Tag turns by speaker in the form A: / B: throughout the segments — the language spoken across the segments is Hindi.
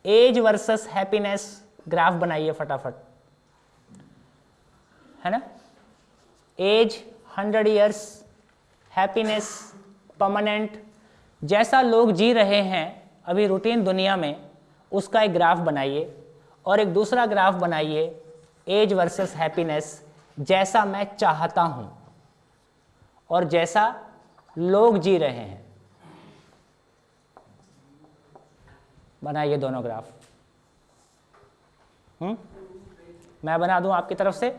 A: एज वर्सेस हैप्पीनेस ग्राफ बनाइए फटाफट, है ना। एज 100 ईयर्स, हैप्पीनेस परमानेंट, जैसा लोग जी रहे हैं अभी रूटीन दुनिया में, उसका एक ग्राफ बनाइए। और एक दूसरा ग्राफ बनाइए एज वर्सेस हैप्पीनेस, जैसा मैं चाहता हूं और जैसा लोग जी रहे हैं। बनाइए दोनों ग्राफ। मैं बना दूं आपकी तरफ से?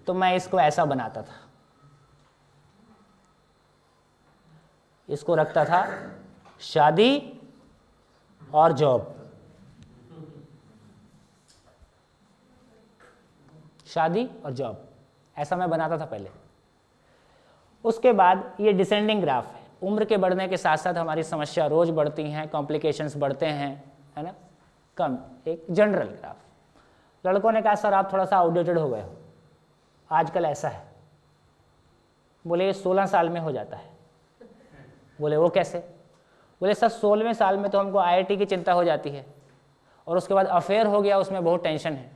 A: तो मैं इसको ऐसा बनाता था, इसको रखता था शादी और जॉब, शादी और जॉब, ऐसा मैं बनाता था पहले। उसके बाद ये डिसेंडिंग ग्राफ है। उम्र के बढ़ने के साथ साथ हमारी समस्या रोज बढ़ती हैं, कॉम्प्लिकेशंस बढ़ते हैं, है ना, कम, एक जनरल ग्राफ। लड़कों ने कहा सर आप थोड़ा सा आउटडेटेड हो गए हो, आजकल ऐसा है। बोले ये 16 साल में हो जाता है। बोले वो कैसे? बोले सर 16वें साल में तो हमको IIT की चिंता हो जाती है, और उसके बाद अफेयर हो गया, उसमें बहुत टेंशन है।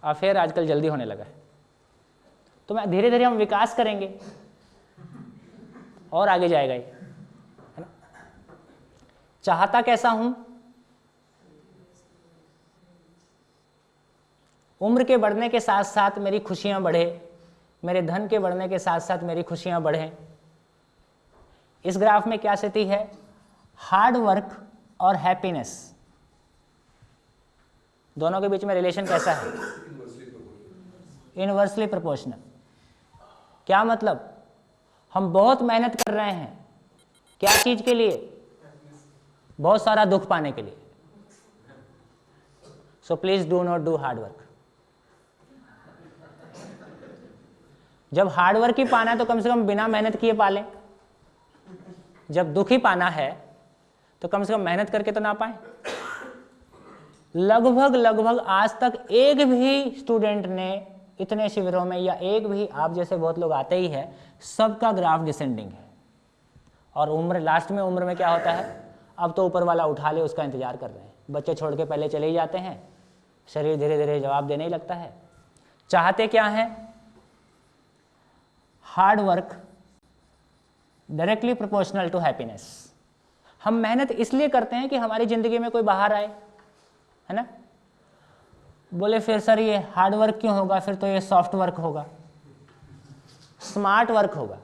A: अफेयर आजकल जल्दी होने लगा है। तो मैं धीरे धीरे हम विकास करेंगे और आगे जाएगा ये, है ना। चाहता कैसा हूं? उम्र के बढ़ने के साथ साथ मेरी खुशियां बढ़े, मेरे धन के बढ़ने के साथ साथ मेरी खुशियां बढ़े। इस ग्राफ में क्या स्थिति है? हार्ड वर्क और हैप्पीनेस, दोनों के बीच में रिलेशन कैसा है? Inversely proportional. क्या मतलब? हम बहुत मेहनत कर रहे हैं, क्या चीज के लिए? बहुत सारा दुख पाने के लिए। So please do not do hard work. जब हार्ड वर्क ही पाना है तो कम से कम बिना मेहनत किए पालें। जब दुख ही पाना है तो कम से कम मेहनत करके तो ना पाए। लगभग आज तक एक भी स्टूडेंट ने इतने शिविरों में, या एक भी, आप जैसे बहुत लोग आते ही है, सबका ग्राफ डिसेंडिंग है। और उम्र, लास्ट में उम्र में क्या होता है? अब तो ऊपर वाला उठा ले उसका इंतजार कर रहे हैं। बच्चे छोड़ के पहले चले ही जाते हैं, शरीर धीरे धीरे जवाब देने ही लगता है। चाहते क्या है? Hard work directly proportional to happiness. हम मेहनत इसलिए करते हैं कि हमारी जिंदगी में कोई बाहर आए, है ना। बोले फिर सर ये हार्ड वर्क क्यों होगा? फिर तो ये सॉफ्ट वर्क होगा, स्मार्ट वर्क होगा।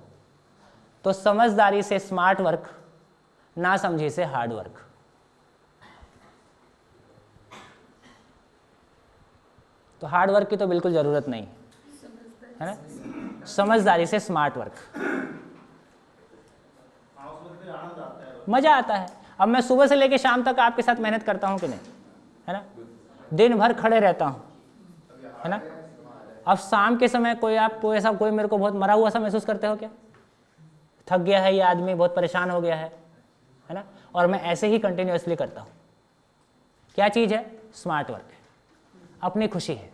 A: तो समझदारी से स्मार्ट वर्क, ना समझी से हार्ड वर्क। तो हार्ड वर्क की तो बिल्कुल जरूरत नहीं है ना, समझदारी से स्मार्ट वर्क। मजा आता है। अब मैं सुबह से लेकर शाम तक आपके साथ मेहनत करता हूं कि नहीं, है ना, दिन भर खड़े रहता हूं, है ना। अब शाम के समय कोई, आपको ऐसा कोई मेरे को बहुत मरा हुआ सा महसूस करते हो क्या? थक गया है ये आदमी, बहुत परेशान हो गया है ना। और मैं ऐसे ही कंटिन्यूअसली करता हूं। क्या चीज है? स्मार्ट वर्क है, अपनी खुशी है,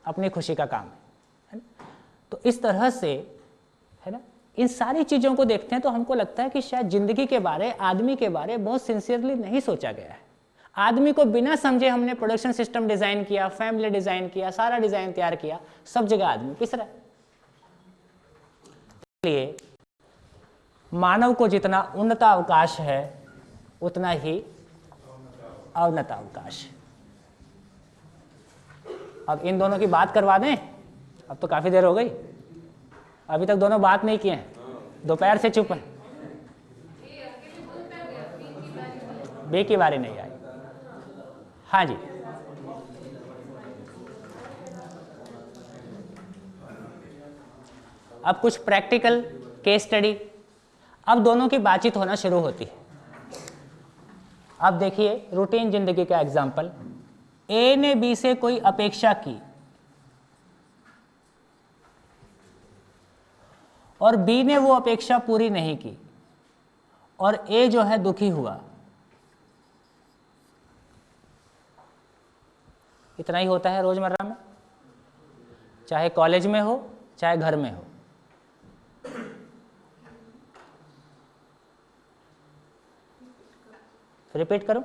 A: अपनी खुशी का काम है ना। तो इस तरह से, है ना, इन सारी चीजों को देखते हैं तो हमको लगता है कि शायद जिंदगी के बारे, आदमी के बारे बहुत सिंसियरली नहीं सोचा गया है। आदमी को बिना समझे हमने प्रोडक्शन सिस्टम डिजाइन किया, फैमिली डिजाइन किया, सारा डिजाइन तैयार किया, सब जगह आदमी पिस रहा है। इसलिए मानव को जितना उन्नत अवकाश है उतना ही अवनत अवकाश है। अब इन दोनों की बात करवा दें, अब तो काफी देर हो गई, अभी तक दोनों बात नहीं किए हैं, दोपहर से चुप हैं। बी की बारी नहीं आई। हाँ जी, अब कुछ प्रैक्टिकल केस स्टडी, अब दोनों की बातचीत होना शुरू होती है। अब देखिए रूटीन जिंदगी का एग्जाम्पल, ए ने बी से कोई अपेक्षा की और बी ने वो अपेक्षा पूरी नहीं की और ए जो है दुखी हुआ। इतना ही होता है रोजमर्रा में, चाहे कॉलेज में हो चाहे घर में हो। रिपीट करूं,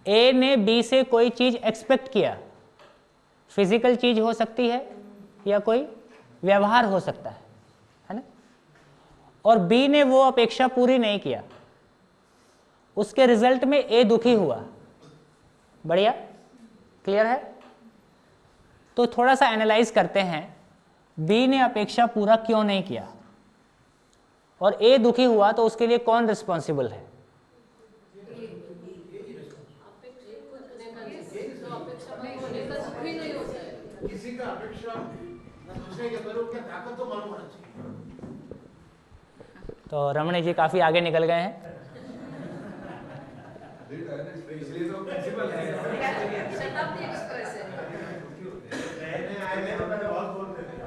A: ए ने बी से कोई चीज एक्सपेक्ट किया, फिजिकल चीज हो सकती है या कोई व्यवहार हो सकता है ना, और बी ने वो अपेक्षा पूरी नहीं किया, उसके रिजल्ट में ए दुखी हुआ। बढ़िया, क्लियर है? तो थोड़ा सा एनालाइज करते हैं, बी ने अपेक्षा पूरा क्यों नहीं किया और ए दुखी हुआ, तो उसके लिए कौन रिस्पॉन्सिबल है?
B: किसी का अपेक्षा दूसरे के पर उसका ताकत तो मालूम होना चाहिए।
A: तो रमणी जी काफी आगे निकल गए हैं।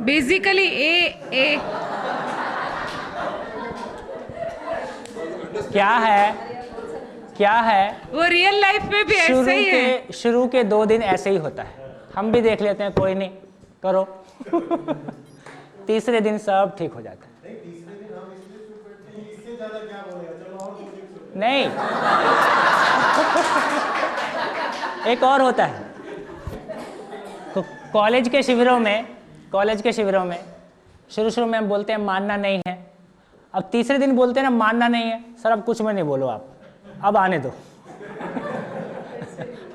C: बेसिकली ए क्या है वो रियल लाइफ में भी ऐसा ही है।
A: शुरू के 2 दिन ऐसे ही होता है, हम भी देख लेते हैं, कोई नहीं करो तीसरे दिन सब ठीक हो जाता है।
B: तीसरे दिन हम इसलिए चुप बैठते हैं, इससे ज्यादा क्या बोलेगा, चलो और बोलिए।
A: नहीं एक और होता है, कॉलेज के शिविरों में शुरू में हम बोलते हैं मानना नहीं है, अब तीसरे दिन बोलते हैं ना मानना नहीं है, सर अब कुछ में नहीं बोलो, आप अब आने दो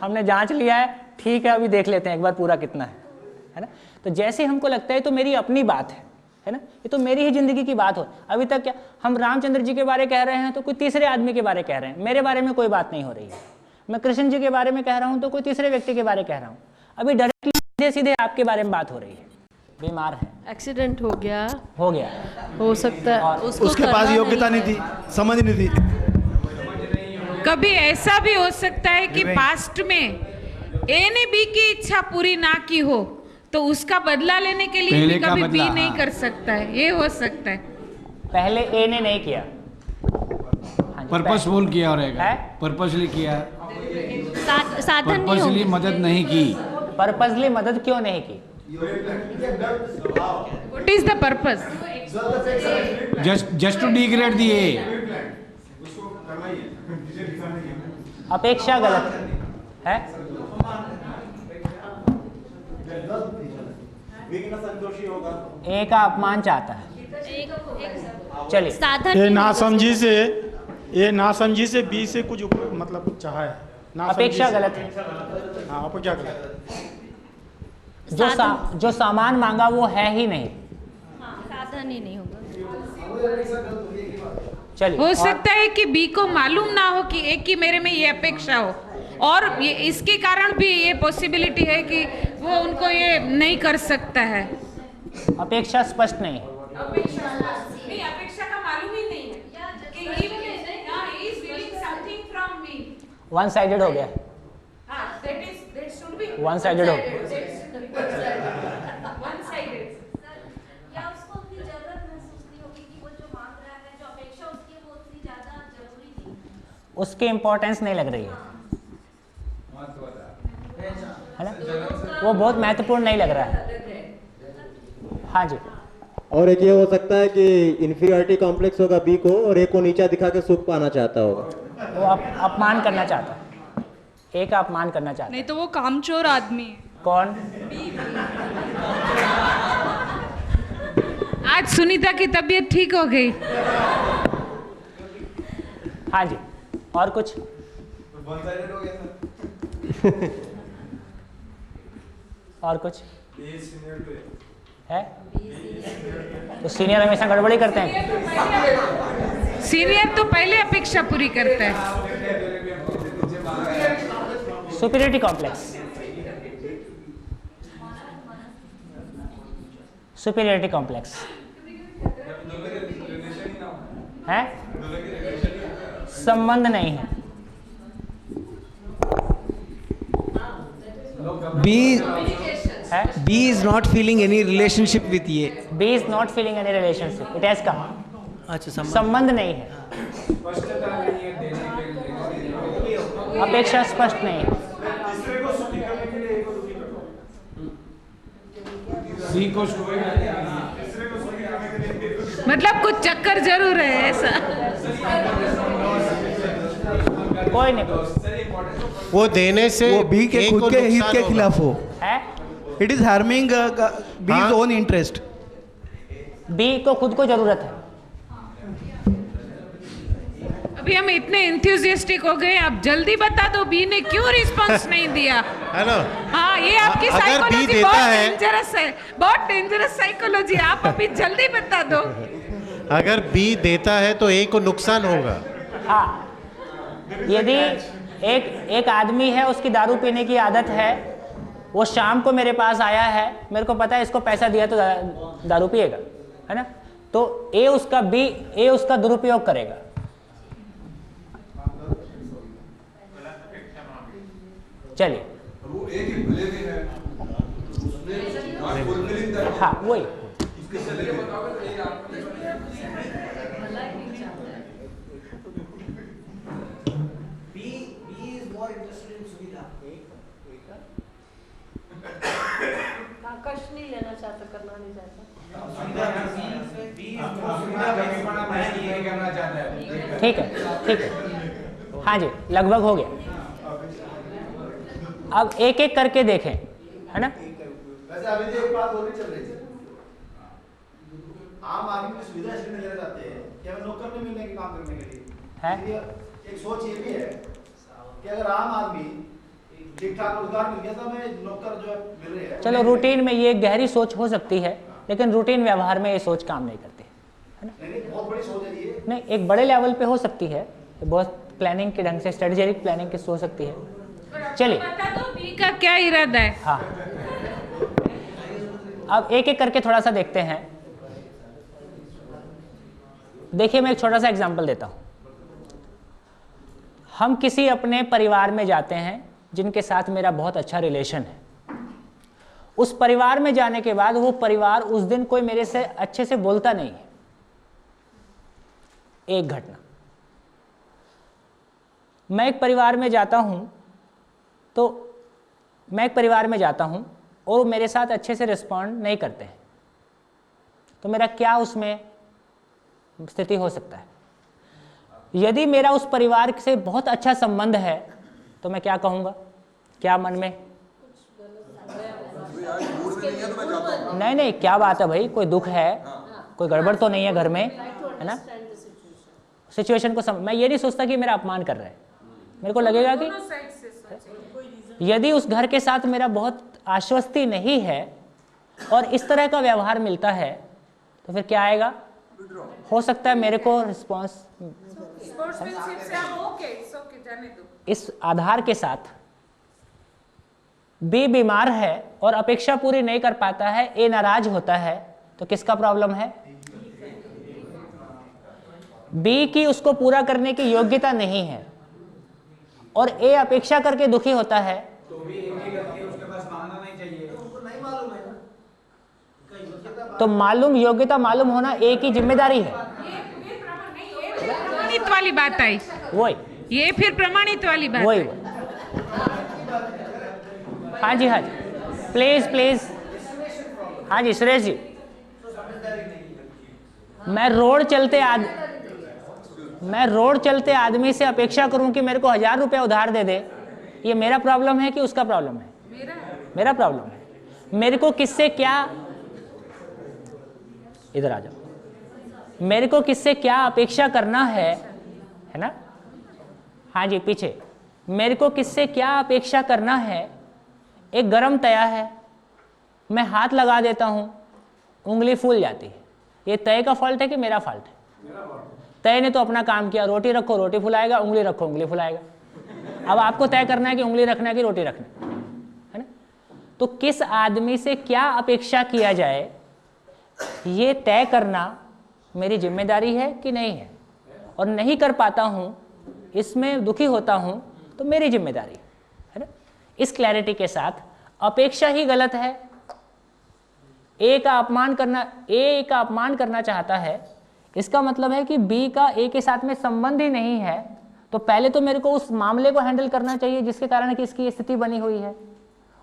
A: हमने जांच लिया है, ठीक है अभी देख लेते हैं एक बार पूरा कितना है ना। तो जैसे हमको लगता है तो मेरी अपनी बात है ना, ये तो मेरी ही जिंदगी की बात हो। अभी तक क्या हम रामचंद्र जी के बारे कह रहे हैं तो कोई तीसरे आदमी के बारे कह रहे हैं, मेरे बारे में कोई बात नहीं हो रही है। मैं कृष्ण जी के बारे में कह रहा हूं तो कोई तीसरे व्यक्ति के बारे कह रहा हूं, अभी डायरेक्टली सीधे आपके बारे में बात हो रही है। बीमार है,
D: एक्सीडेंट हो गया हो सकता है,
E: उसके पास योग्यता नहीं थी, समझ नहीं थी।
C: कभी ऐसा भी हो सकता है कि पास्ट में ए ने बी की इच्छा पूरी ना की हो, तो उसका बदला लेने के लिए भी कभी बी नहीं कर सकता है, ये हो सकता है।
A: पहले ए ने नहीं किया,
F: पर्पसफुल किया रहेगा, पर्पसली किया,
D: साधन नहीं
F: पर्पसली मदद नहीं की।
A: पर्पसली मदद क्यों नहीं की?
C: What is the purpose?
F: just to degrade the A।
A: अपेक्षा गलत है। ए का अपमान चाहता है, चलिए
D: साधन
E: ये नासमझी से बी से कुछ मतलब चाहा है,
A: अपेक्षा गलत है।
E: हाँ, अपेक्षा गलत।
A: जो सामान मांगा वो है ही नहीं,
D: साधन ही नहीं होगा।
A: चलिए
C: हो सकता है कि बी को मालूम ना हो कि ए की मेरे में ये अपेक्षा हो, और ये इसके कारण भी ये पॉसिबिलिटी है कि वो उनको ये नहीं कर सकता है।
A: अपेक्षा स्पष्ट नहीं है,
C: अपेक्षा का मालूम ही नहीं है कि he is willing something from me।
A: One sided हो गया,
C: that should be
A: one sided हो गया।
C: one sided।
G: या उसको उतनी जरूरत महसूस नहीं होगी कि वो जो मांग रहा है, जो अपेक्षा उसकी है, वो उतनी ज्यादा जरूरी नहीं,
A: उसकी इम्पोर्टेंस नहीं लग रही है ना, वो बहुत महत्वपूर्ण नहीं लग रहा है। हाँ जी।
H: और एक ये हो सकता है कि इन्फीरियरिटी कॉम्प्लेक्स होगा बी को, और ए को नीचा दिखा के सुख पाना चाहता होगा,
A: वो अपमान करना चाहता है, ए का अपमान करना चाहता है।
I: नहीं तो वो कामचोर आदमी है।
A: कौन?
C: आज सुनीता की तबीयत ठीक हो गई।
A: हाँ जी, और कुछ? और कुछ है? तो सीनियर हमेशा गड़बड़ी करते हैं।
C: सीनियर तो पहले अपेक्षा पूरी करता है।
A: सुपीरियरिटी कॉम्प्लेक्स, सुपीरियरिटी कॉम्प्लेक्स है, संबंध नहीं है।
J: B is not feeling any relationship with A।
A: B is not feeling any relationship, it has come।
J: अच्छा,
A: संबंध नहीं है, अपेक्षा स्पष्ट नहीं है।
C: मतलब कुछ चक्कर जरूर है ऐसा।
A: कोई नहीं।
B: वो देने से
E: वो बी के
B: A
E: खुद
B: को
E: के हित
B: नुकसान
E: के
B: होगा।
E: खिलाफ हो,
A: है
E: इट इज हार्मिंग बीज ओन इंटरेस्ट।
A: बी को खुद को जरूरत है।
C: अभी हम इतने इंथ्यूजियास्टिक हो गए, आप जल्दी बता दो बी ने क्यों रिस्पांस नहीं दिया।
B: है ना?
C: हाँ, ये आपकी
B: अगर B
C: साइकोलॉजी
B: देता
C: बहुत
B: है-
C: डेंजरस है, बहुत डेंजरस साइकोलॉजी। आप अभी जल्दी बता दो।
B: अगर बी देता है तो A को नुकसान होगा।
A: हाँ, यदि एक आदमी है, उसकी दारू पीने की आदत है, वो शाम को मेरे पास आया है, मेरे को पता है इसको पैसा दिया तो दारू पिएगा, है ना, तो ए उसका दुरुपयोग करेगा। चलिए, हाँ वही।
D: कष्ट नहीं लेना चाहता, करना नहीं चाहता।
A: ठीक है, ठीक है, हाँ जी, लगभग हो गया। अब एक एक करके देखें, है ना।
E: वैसे अभी तो एक बात और भी चल रही थी, आम आदमी की सुविधा इसलिए लेना चाहते हैं कि हमें नौकर नहीं मिलने के काम करने के लिए
A: है।
E: एक सोच ये भी है कि अगर आम आदमी ठीक ठाक रोजगार मिल गया तो हमें नौकर जो है मिल रहे हैं।
A: चलो, रूटीन में ये गहरी सोच हो सकती है, लेकिन रूटीन व्यवहार में ये सोच काम नहीं करती है ना।
E: नहीं, बहुत बड़ी सोच है ये।
A: नहीं, एक बड़े लेवल पे हो सकती है, बहुत प्लानिंग के ढंग से, स्ट्रेटेजिक प्लानिंग की हो सकती है। चलिए,
C: बता दो बी का क्या इरादा है।
A: हाँ, अब एक एक करके थोड़ा सा देखते हैं। देखिए, मैं एक छोटा सा एग्जांपल देता हूं। हम किसी अपने परिवार में जाते हैं जिनके साथ मेरा बहुत अच्छा रिलेशन है। उस परिवार में जाने के बाद वो परिवार उस दिन कोई मेरे से अच्छे से बोलता नहीं है। एक घटना, मैं एक परिवार में जाता हूं और वो मेरे साथ अच्छे से रिस्पॉन्ड नहीं करते हैं, तो मेरा क्या उसमें स्थिति हो सकता है। यदि मेरा उस परिवार से बहुत अच्छा संबंध है तो मैं क्या कहूँगा, क्या मन में, नहीं, क्या बात है भाई, कोई दुख है, कोई गड़बड़ तो नहीं है घर में, है ना। सिचुएशन को मैं ये नहीं सोचता कि मेरा अपमान कर रहा है। मेरे को लगेगा कि यदि उस घर के साथ मेरा बहुत आश्वस्ति नहीं है और इस तरह का व्यवहार मिलता है, तो फिर क्या आएगा, हो सकता है मेरे को रिस्पॉन्स इस आधार के साथ बी बीमार है और अपेक्षा पूरी नहीं कर पाता है, ए नाराज होता है, तो किसका प्रॉब्लम है, बी की उसको पूरा करने की योग्यता नहीं है और ए अपेक्षा करके दुखी होता है। तो योग्यता मालूम होना ए की जिम्मेदारी है।
C: प्रमाणित वाली बात आई,
A: वही,
C: ये फिर प्रमाणित वाली बात
A: वही।
C: आई।
A: हाँ जी, प्लीज, हाँ जी, सुरेश जी, मैं रोड चलते आदमी से अपेक्षा करूं कि मेरे को 1000 रुपया उधार दे दे, ये मेरा प्रॉब्लम है कि उसका प्रॉब्लम है? मेरा प्रॉब्लम है। मेरे को किससे क्या, इधर आ जाओ, मेरे को किससे क्या अपेक्षा करना है ना। हाँ जी, पीछे, मेरे को किससे क्या अपेक्षा करना है। एक गरम तया है, मैं हाथ लगा देता हूं, उंगली फूल जाती है। ये तय का फॉल्ट है कि मेरा फॉल्ट है? तय ने तो अपना काम किया, रोटी रखो रोटी फुलाएगा, उंगली रखो उंगली फुलाएगा। अब आपको तय करना है कि उंगली रखना है कि रोटी रखना है ना। तो किस आदमी से क्या अपेक्षा किया जाए, ये तय करना मेरी जिम्मेदारी है कि नहीं है, और नहीं कर पाता हूं, इसमें दुखी होता हूं, तो मेरी जिम्मेदारी है ना। इस क्लैरिटी के साथ अपेक्षा ही गलत है, ए का अपमान करना चाहता है, इसका मतलब है कि बी का ए के साथ में संबंध ही नहीं है। तो पहले तो मेरे को उस मामले को हैंडल करना चाहिए जिसके कारण कि इसकी स्थिति बनी हुई है,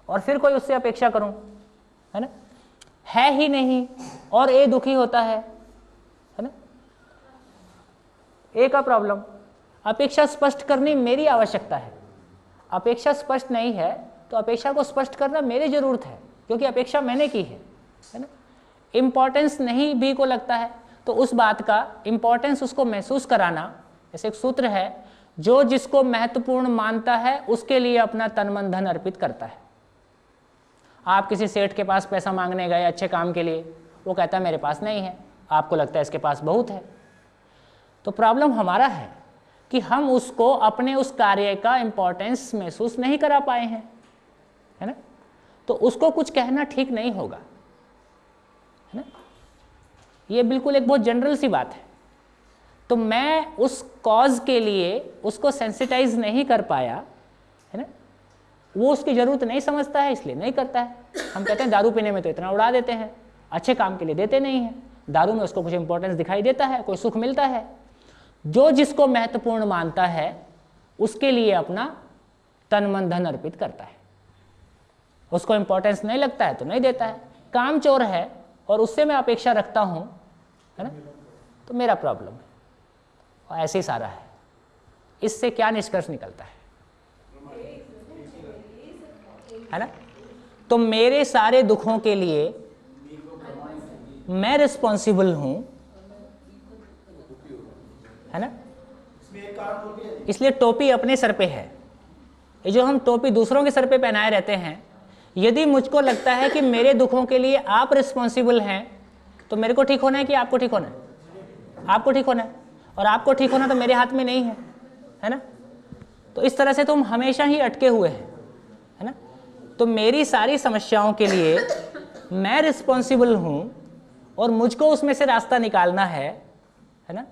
A: और फिर कोई उससे अपेक्षा करूं, है ना। है ही नहीं और ए दुखी होता है ना, ए का प्रॉब्लम। अपेक्षा स्पष्ट करनी मेरी आवश्यकता है। अपेक्षा स्पष्ट नहीं है तो अपेक्षा को स्पष्ट करना मेरी जरूरत है, क्योंकि अपेक्षा मैंने की है ना। इम्पॉर्टेंस नहीं बी को लगता है तो उस बात का इम्पॉर्टेंस उसको महसूस कराना। जैसे एक सूत्र है, जो जिसको महत्वपूर्ण मानता है उसके लिए अपना तन मन धन अर्पित करता है। आप किसी सेठ के पास पैसा मांगने गए अच्छे काम के लिए, वो कहता है मेरे पास नहीं है, आपको लगता है इसके पास बहुत है। तो प्रॉब्लम हमारा है कि हम उसको अपने उस कार्य का इम्पोर्टेंस महसूस नहीं करा पाए हैं, है ना। तो उसको कुछ कहना ठीक नहीं होगा, है ना। ये बिल्कुल एक बहुत जनरल सी बात है। तो मैं उस कॉज के लिए उसको सेंसिटाइज नहीं कर पाया, है ना। वो उसकी ज़रूरत नहीं समझता है इसलिए नहीं करता है। हम कहते हैं दारू पीने में तो इतना उड़ा देते हैं, अच्छे काम के लिए देते नहीं हैं। दारू में उसको कुछ इंपॉर्टेंस दिखाई देता है, कोई सुख मिलता है। जो जिसको महत्वपूर्ण मानता है उसके लिए अपना तन मन धन अर्पित करता है। उसको इंपॉर्टेंस नहीं लगता है तो नहीं देता है। काम चोर है और उससे मैं अपेक्षा रखता हूँ, है ना, तो मेरा प्रॉब्लम है। और ऐसे ही सारा है। इससे क्या निष्कर्ष निकलता है ना। तो मेरे सारे दुखों के लिए मैं रिस्पॉन्सिबल हूं, है ना। इसलिए टोपी अपने सर पे है। ये जो हम टोपी दूसरों के सर पे पहनाए रहते हैं, यदि मुझको लगता है कि मेरे दुखों के लिए आप रिस्पॉन्सिबल हैं तो मेरे को ठीक होना है कि आपको ठीक होना है? आपको ठीक होना है, और आपको ठीक होना तो मेरे हाथ में नहीं है ना। तो इस तरह से तुम हमेशा ही अटके हुए हैं, है ना। तो मेरी सारी समस्याओं के लिए मैं रिस्पॉन्सिबल हूं और मुझको उसमें से रास्ता निकालना है ना।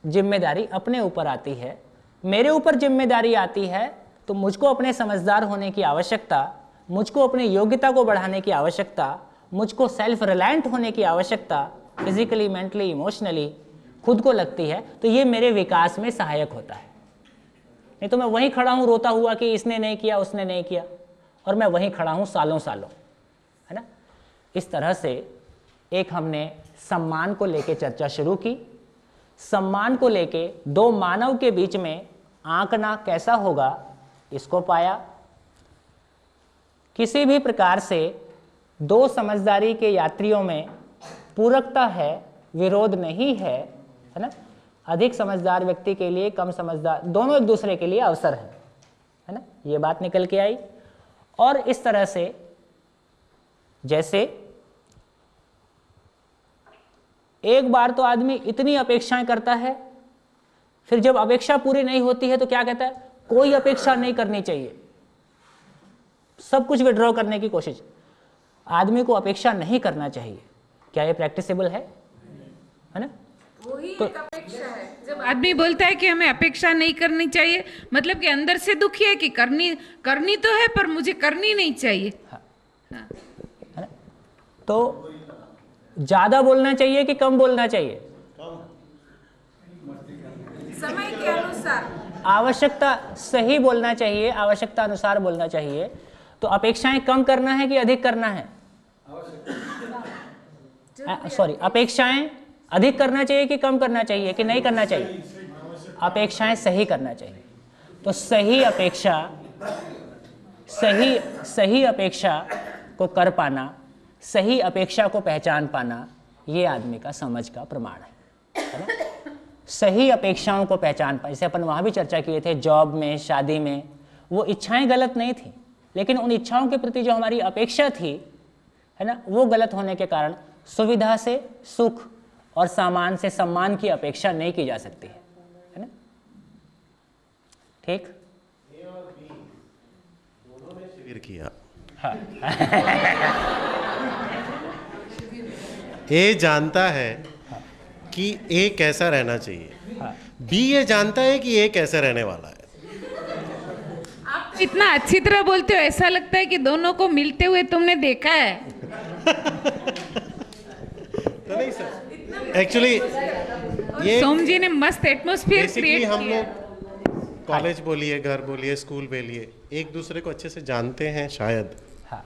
A: जिम्मेदारी अपने ऊपर आती है, मेरे ऊपर जिम्मेदारी आती है तो मुझको अपने समझदार होने की आवश्यकता, मुझको अपनी योग्यता को बढ़ाने की आवश्यकता, मुझको सेल्फ रिलायंट होने की आवश्यकता, फिजिकली, मेंटली, इमोशनली खुद को लगती है। तो ये मेरे विकास में सहायक होता है। नहीं तो मैं वहीं खड़ा हूँ रोता हुआ कि इसने नहीं किया, उसने नहीं किया, और मैं वहीं खड़ा हूँ सालों सालों, है ना। इस तरह से एक हमने सम्मान को लेके चर्चा शुरू की। सम्मान को लेके दो मानव के बीच में आंकना कैसा होगा इसको पाया। किसी भी प्रकार से दो समझदारी के यात्रियों में पूरकता है, विरोध नहीं है ना। अधिक समझदार व्यक्ति के लिए कम समझदार, दोनों एक दूसरे के लिए अवसर है ना। ये बात निकल के आई। और इस तरह से जैसे एक बार तो आदमी इतनी अपेक्षाएं करता है, फिर जब अपेक्षा पूरी नहीं होती है तो क्या कहता है, कोई अपेक्षा नहीं करनी चाहिए, सब कुछ विड्रॉ करने की कोशिश। आदमी को अपेक्षा नहीं करना चाहिए। क्या ये प्रैक्टिसेबल है ना।
C: वही एक अपेक्षा है। जब आदमी बोलता है कि हमें अपेक्षा नहीं करनी चाहिए, मतलब कि अंदर से दुखी है कि करनी तो है पर मुझे करनी नहीं चाहिए।
A: हाँ। है ना? तो ज्यादा बोलना चाहिए कि कम बोलना चाहिए?
C: समय के अनुसार,
A: आवश्यकता सही बोलना चाहिए, आवश्यकता अनुसार बोलना चाहिए। तो अपेक्षाएं कम करना है कि अधिक करना है? सॉरी, अपेक्षाएं अधिक करना चाहिए कि कम करना चाहिए कि नहीं करना चाहिए? अपेक्षाएं सही करना चाहिए। तो सही अपेक्षा को कर पाना, सही अपेक्षा को पहचान पाना, ये आदमी का समझ का प्रमाण है ना। सही अपेक्षाओं को पहचान पाना, जैसे अपन वहाँ भी चर्चा किए थे, जॉब में, शादी में, वो इच्छाएं गलत नहीं थी, लेकिन उन इच्छाओं के प्रति जो हमारी अपेक्षा थी, है ना, वो गलत होने के कारण सुविधा से सुख और सामान से सम्मान की अपेक्षा नहीं की जा सकती है ना। ठीक।
K: शिविर किया।
A: हाँ।
K: ए जानता है कि ए कैसा रहना चाहिए,
A: हाँ।
K: बी ये जानता है कि ए कैसा रहने वाला है।
C: आप इतना अच्छी तरह बोलते हो, ऐसा लगता है कि दोनों को मिलते हुए तुमने देखा है।
K: तो नहीं सर, एक्चुअली ये
C: सोम जी ने मस्त एटमॉस्फेयर क्रिएट
K: हम
C: किया।
K: लोग कॉलेज बोलिए, घर बोलिए, स्कूल बोलिए, एक दूसरे को अच्छे से जानते हैं शायद।
A: हाँ।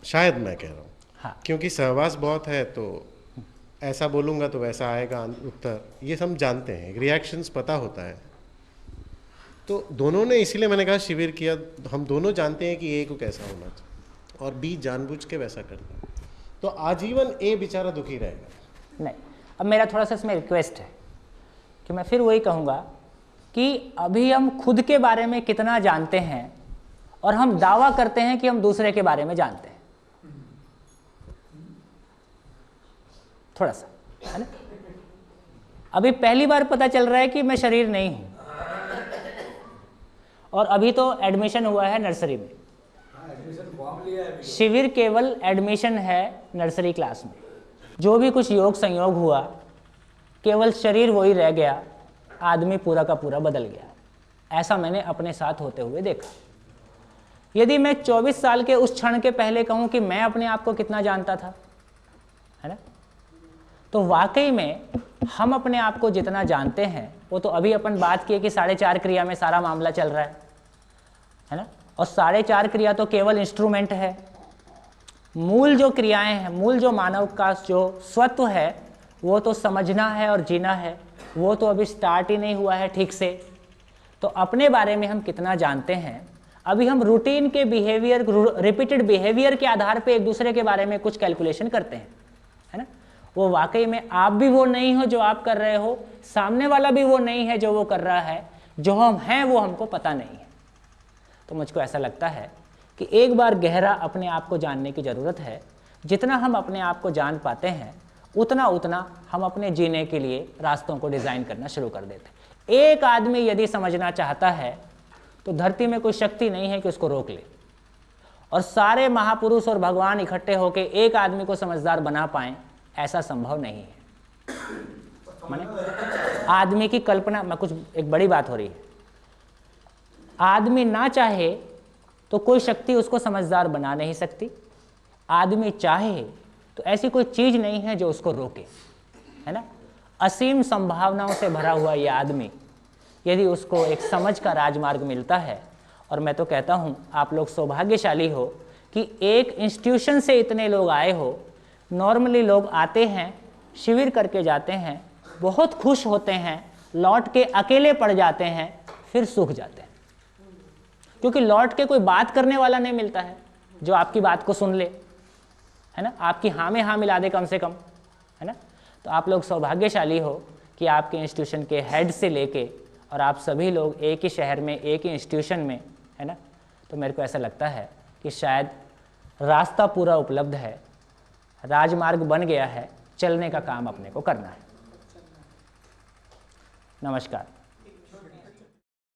K: शायद मैं कह रहा हूँ,
A: हाँ।
K: क्योंकि सहवास बहुत है तो ऐसा बोलूँगा तो वैसा आएगा उत्तर, ये हम जानते हैं, रिएक्शंस पता होता है। तो दोनों ने, इसीलिए मैंने कहा शिविर किया, हम दोनों जानते हैं कि ए को कैसा होना चाहिए और बी जानबूझ के वैसा करता है, तो आजीवन ए बेचारा दुखी रहेगा।
A: नहीं, अब मेरा थोड़ा सा इसमें रिक्वेस्ट है कि मैं फिर वही कहूँगा कि अभी हम खुद के बारे में कितना जानते हैं और हम दावा करते हैं कि हम दूसरे के बारे में जानते हैं, थोड़ा सा, है ना। अभी पहली बार पता चल रहा है कि मैं शरीर नहीं हूं, और अभी तो एडमिशन हुआ है नर्सरी में। शिविर केवल एडमिशन है नर्सरी क्लास में। जो भी कुछ योग संयोग हुआ, केवल शरीर वही रह गया, आदमी पूरा का पूरा बदल गया। ऐसा मैंने अपने साथ होते हुए देखा। यदि मैं 24 साल के उस क्षण के पहले कहूं कि मैं अपने आप को कितना जानता था, है ना, तो वाकई में हम अपने आप को जितना जानते हैं, वो तो अभी अपन बात किए कि 4.5 क्रिया में सारा मामला चल रहा है ना। और 4.5 क्रिया तो केवल इंस्ट्रूमेंट है। मूल जो क्रियाएं हैं, मूल जो मानव का जो स्वत्व है, वो तो समझना है और जीना है, वो तो अभी स्टार्ट ही नहीं हुआ है ठीक से। तो अपने बारे में हम कितना जानते हैं, अभी हम रूटीन के बिहेवियर, रिपीटेड बिहेवियर के आधार पे एक दूसरे के बारे में कुछ कैलकुलेशन करते हैं, है ना। वो वाकई में आप भी वो नहीं हो जो आप कर रहे हो, सामने वाला भी वो नहीं है जो वो कर रहा है, जो हम हैं वो हमको पता नहीं है। तो मुझको ऐसा लगता है कि एक बार गहरा अपने आप को जानने की ज़रूरत है। जितना हम अपने आप को जान पाते हैं, उतना उतना हम अपने जीने के लिए रास्तों को डिज़ाइन करना शुरू कर देते हैं। एक आदमी यदि समझना चाहता है तो धरती में कोई शक्ति नहीं है कि उसको रोक ले, और सारे महापुरुष और भगवान इकट्ठे होकर एक आदमी को समझदार बना पाएं, ऐसा संभव नहीं है। माने आदमी की कल्पना में कुछ एक बड़ी बात हो रही है। आदमी ना चाहे तो कोई शक्ति उसको समझदार बना नहीं सकती। आदमी चाहे तो ऐसी कोई चीज़ नहीं है जो उसको रोके, है ना। असीम संभावनाओं से भरा हुआ ये आदमी, यदि उसको एक समझ का राजमार्ग मिलता है, और मैं तो कहता हूँ आप लोग सौभाग्यशाली हो कि एक इंस्टीट्यूशन से इतने लोग आए हो। नॉर्मली लोग आते हैं, शिविर करके जाते हैं, बहुत खुश होते हैं, लौट के अकेले पड़ जाते हैं, फिर सूख जाते हैं, क्योंकि लौट के कोई बात करने वाला नहीं मिलता है जो आपकी बात को सुन ले, है ना, आपकी हाँ में हाँ मिला दे कम से कम, है ना। तो आप लोग सौभाग्यशाली हो कि आपके इंस्टीट्यूशन के हेड से लेके और आप सभी लोग एक ही शहर में, एक ही इंस्टीट्यूशन में, है ना। तो मेरे को ऐसा लगता है कि शायद रास्ता पूरा उपलब्ध है, राजमार्ग बन गया है, चलने का काम अपने को करना है। नमस्कार।